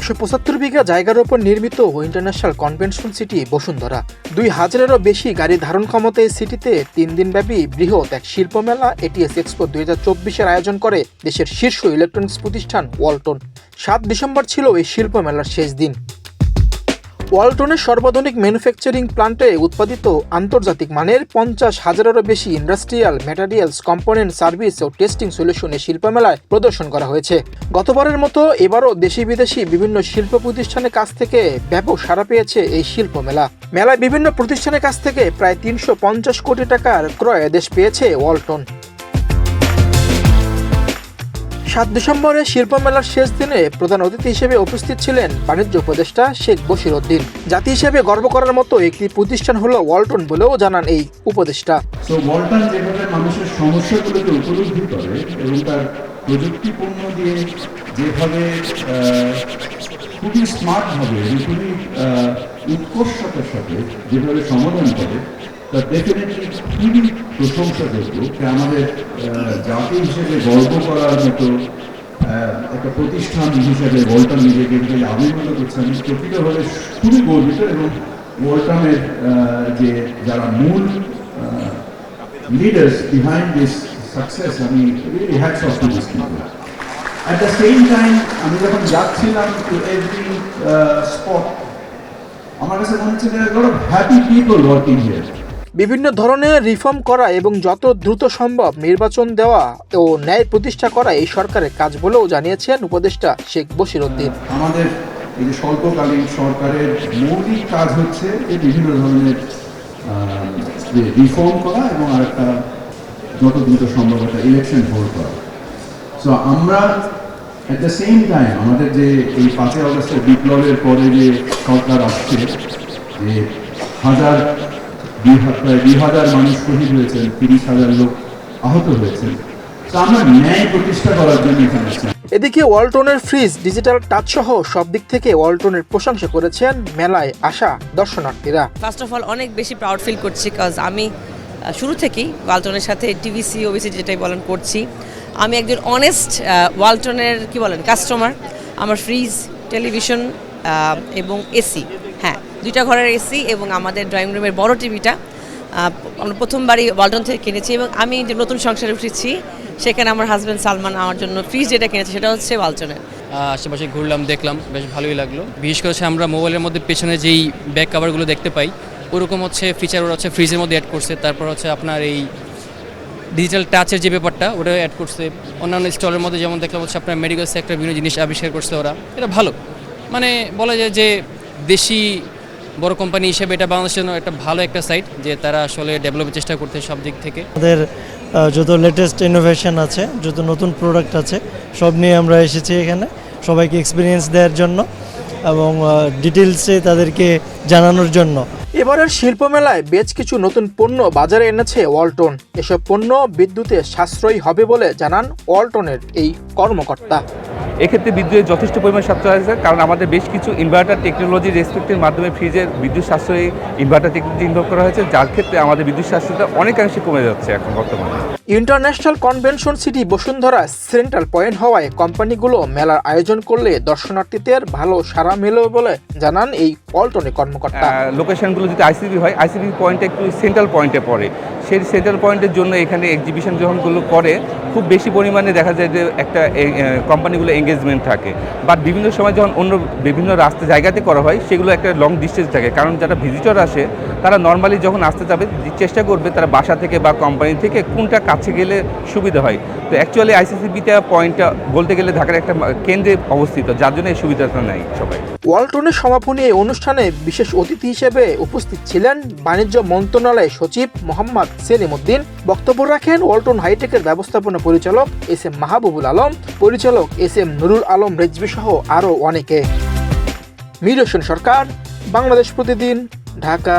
175 বিঘা জায়গার উপর নির্মিত ইন্টারন্যাশনাল কনভেনশন সিটি বসুন্ধরা 2000-এরও বেশি গাড়ি ধারণ ক্ষমতা এই সিটিতে 3 দিনব্যাপী বৃহৎ এক শিল্প মেলা এটিএস এক্সপো 2024-এর আয়োজন করে দেশের শীর্ষ ইলেকট্রনিক্স প্রতিষ্ঠান ওয়ালটন। 7 ডিসেম্বর ছিল এই শিল্প মেলার শেষ দিন। ওয়ালটনের সর্বাধুনিক ম্যানুফ্যাকচারিং প্লান্টে উৎপাদিত আন্তর্জাতিক মানের 50,000-এরও বেশি ইন্ডাস্ট্রিয়াল ম্যাটেরিয়ালস, কম্পোনেন্ট, সার্ভিস ও টেস্টিং সলিউশনে শিল্পমেলায় প্রদর্শন করা হয়েছে। গতবারের মতো এবারও দেশি বিদেশি বিভিন্ন শিল্প প্রতিষ্ঠানের কাছ থেকে ব্যাপক সাড়া পেয়েছে এই শিল্প মেলা। মেলায় বিভিন্ন প্রতিষ্ঠানের কাছ থেকে প্রায় 350 কোটি টাকার ক্রয় আদেশ পেয়েছে ওয়ালটন। 7 ডিসেম্বরে শিল্প মেলার শেষ দিনে প্রধান অতিথি হিসেবে উপস্থিত ছিলেন বাণিজ্য উপদেষ্টা শেখ বশির উদ্দিন। জাতি হিসেবে গর্ব করার মতো একটি প্রতিষ্ঠান হলো ওয়ালটন বলেও জানান এই উপদেষ্টা। ওয়ালটন যেভাবে মানুষের সমস্যাগুলোকে উপলব্ধি করে এবং তার প্রযুক্তিপূর্ণ দিয়ে যেভাবে খুবই স্মার্টভাবে খুবই উৎকর্ষতার সাথে যেভাবে সমাধান করে তা ডেফিনেটলি খুবই প্রশংসাযোগ্য। আমাদের জাতি হিসেবে গর্ব করার মতো একটা প্রতিষ্ঠান হিসেবে ওয়ালটন নিজেকে আবির্ভূত করছে। আমি প্রকৃতভাবে খুবই গর্বিত এবং ওয়ালটনের যে যারা মূল লিডার্স বিহাইন্ড দিস সাকসেস, আমি really hats off to this people. At the same time আমি যখন যাচ্ছিলাম টু এভরি স্পট, আমার কাছে মনে হচ্ছে হ্যাপি পিপল ওয়ার্কিং হিয়ার। বিভিন্ন ধরনের রিফর্ম করা এবং যত দ্রুত সম্ভব নির্বাচন দেওয়া ও ন্যায় প্রতিষ্ঠা করা এই সরকারের কাজ বলেও জানিয়েছেন উপদেষ্টা শেখ বশির উদ্দিন। আমাদের এই যে স্বল্পকালীন সরকারের মৌলিক কাজ হচ্ছে যে বিভিন্ন ধরনের রিফর্ম করা এবং আরেকটা যত দ্রুত সম্ভব একটা ইলেকশন হোল্ড করা। সো আমরা অ্যাট দ্য সেম টাইম আমাদের যে এই 5 আগস্টের বিপ্লবের পরে যে সরকার আসছে, যে প্রায় 2,000 মানুষ শহীদ হয়েছেন, 30,000 লোক আহত হয়েছেন, তো আমরা ন্যায় প্রতিষ্ঠা করার জন্য এখানে আছি। এদিকে ওয়ালটনের ফ্রিজ, ডিজিটাল টাচ সহ সব দিক থেকে ওয়ালটনের প্রশংসা করেছেন মেলায় আসা দর্শনার্থীরা। ফার্স্ট অফ অল অনেক বেশি প্রাউড ফিল করছি, কজ আমি শুরু থেকেই ওয়ালটনের সাথে টিভিসি ওবিসি যেটাই বলেন করছি। আমি একজন অনেস্ট ওয়ালটনের কাস্টমার। আমার ফ্রিজ, টেলিভিশন এবং এসি, হ্যাঁ 2টা ঘরের এসি এবং আমাদের ড্রয়িং রুমের বড় টিভিটা আমরা প্রথমবারই ওয়ালটন থেকে কিনেছি। এবং আমি যে নতুন সংসারে উঠেছি সেখানে আমার হাজব্যান্ড সালমান আমার জন্য ফ্রিজ যেটা কিনেছে সেটা হচ্ছে ওয়ালটনের। আশেপাশে ঘুরলাম, দেখলাম, বেশ ভালোই লাগলো। বিশেষ করে আমরা মোবাইলের মধ্যে পেছনে যেই ব্যাক কাভারগুলো দেখতে পাই ওরকম ফিচার ওরা ফ্রিজের মধ্যে অ্যাড করছে। তারপর আপনার এই ডিজিটাল টাচের যে ব্যাপারটা ওটা অ্যাড করছে। অন্যান্য স্টলের মধ্যে যেমন দেখলাম আপনার মেডিকেল সেক্টর বিভিন্ন জিনিস আবিষ্কার করছে ওরা। এটা ভালো, বলা যায় যে দেশি বড় কোম্পানি হিসেবে এটা বাংলাদেশের জন্য একটা ভালো একটা সাইট, যে তারা আসলে ডেভেলপের চেষ্টা করতে সব দিক থেকে। আমাদের যত লেটেস্ট ইনোভেশন আছে, যত নতুন প্রোডাক্ট আছে, সব নিয়ে আমরা এসেছি এখানে সবাইকে এক্সপিরিয়েন্স দেওয়ার জন্য এবং ডিটেলসে তাদেরকে জানানোর জন্য। এবারের শিল্প মেলায় বেশ কিছু নতুন পণ্য বাজারে এনেছে ওয়ালটন। এসব পণ্য বিদ্যুতে সাশ্রয়ী হবে বলে জানান ওয়ালটনের এই কর্মকর্তা। এক্ষেত্রে বিদ্যুতের যথেষ্ট পরিমাণ সাশ্রয় হয়েছে, কারণ আমাদের বেশ কিছু ইনভার্টার টেকনোলজি রেসপেক্টের মাধ্যমে ফ্রিজের বিদ্যুৎ সাশ্রয়ী ইনভার্টার টেকনোলজি ইনভলভ করা হয়েছে, যার ক্ষেত্রে আমাদের বিদ্যুৎ সাশ্রয়টা অনেকাংশে কমে যাচ্ছে এখন বর্তমানে। International convention city Bashundhara central point হওয়ায় কোম্পানিগুলো মেলার আয়োজন করলে দর্শনার্থীদের ভালো সাড়া মেলে বলে জানান এই ওয়ালটনের কর্মকর্তা। লোকেশনগুলো যদি আইসিবি হয়, আইসিবি পয়েন্টটা একটু সেন্ট্রাল পয়েন্টে পড়ে। সেই সেন্ট্রাল পয়েন্টের জন্য এখানে এক্সিবিশন যখনগুলো করে খুব বেশি পরিমাণে দেখা যায় যে একটা কোম্পানিগুলো এঙ্গেজমেন্ট থাকে। বাট বিভিন্ন সময় যখন অন্য বিভিন্ন রাস্তা জায়গাতে করা হয় সেগুলো একটা লং ডিস্টেন্স থাকে, কারণ যারা ভিজিটর আসে তারা নর্মালি যখন আসতে যাবে চেষ্টা করবে তারা বাসা থেকে বা কোম্পানি থেকে কোনটা কাছে গেলে সুবিধা হয়। তো অ্যাকচুয়ালি আইসিসিবিটা পয়েন্টটা বলতে গেলে ঢাকার একটা কেন্দ্রে অবস্থিত, যার জন্য এই সুবিধাটা নেই সবাই। ওয়ালটনের সমাপনী এই অনুষ্ঠানে বিশেষ অতিথি হিসেবে উপস্থিত ছিলেন বাণিজ্য মন্ত্রণালয়ের সচিব মোহাম্মদ সেলিম উদ্দিন। বক্তব্য রাখেন ওয়ালটন হাইটেকের ব্যবস্থাপনা পরিচালক এস.এম. মাহবুবুল আলম, পরিচালক এস.এম. নুরুল আলম রেজভী সহ আরও অনেকে। মির হোসেন সরকার, বাংলাদেশ প্রতিদিন, ঢাকা।